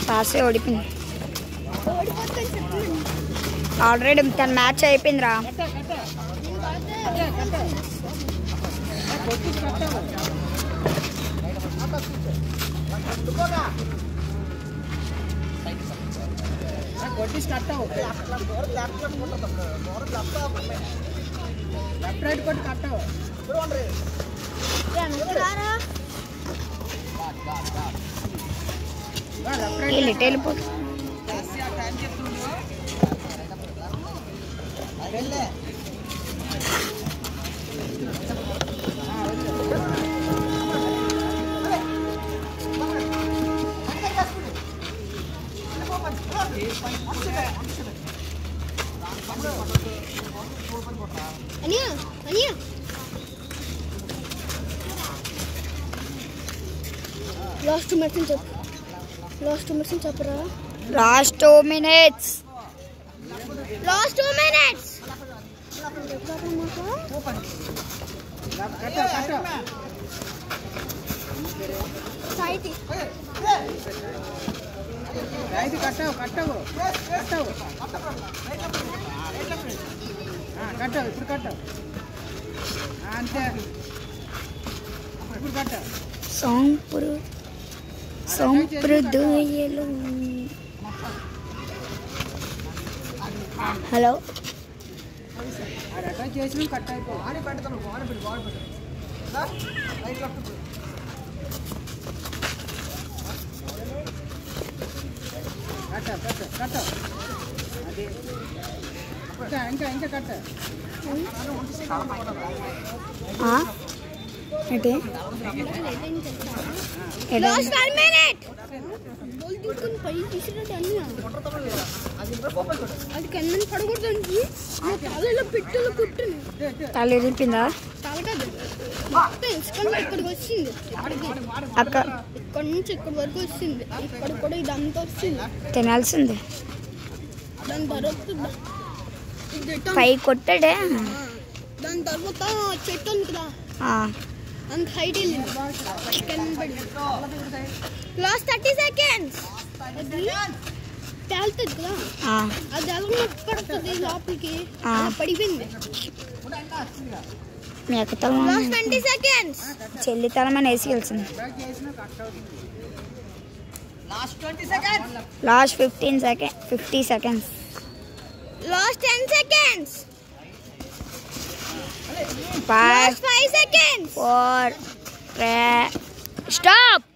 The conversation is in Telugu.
పాసే ఓడిపోయింది ఆల్రెడీ తన మ్యాచ్ అయిపోయిందిరా వెళ్ళిపో Last 2 minutes up. Last 2 minutes up, ra. Last 2 minutes. Last 2 minutes. Side. Side కట్టావు ఇప్పుడు కట్టావు అంతే ఇప్పుడు కట్టావు సంప్రదాయాలు హలో చేసిన కట్ అయిపో కట్ట అది ఇంకా కట్ట అంటే Last 1 minute. Ball తీసుకొని పై తీసినట్టు అన్నీ అది కన్నని పడకూడదండి తలలో పెట్టెలో కుట్టును తల ఇరిపిందా తల కాదు మొత్తం ఇసుకంగా ఇక్కడికి వచ్చింది అక్క ఇక్కడ నుంచి ఇక్కడి వరకు వచ్చింది ఇక్కడ కూడా ఇదంతా వచ్చింది తినాల్సిందే దాని తర్వాత పై కొట్టాడే దాని తర్వాత చెట్టు ఉంది కదా అంత హైట్ వెళ్ళింది లాస్ట్ 30 seconds తేలుతుంది కదా అది ఎలా పడుతుంది లోపలికి పడిపోయింది మీ అక్క తల లాస్ట్ 20 seconds చెల్లి తలమని వేసుకెళ్తుంది last 50 seconds last 10 seconds Last 5 seconds 4 3 stop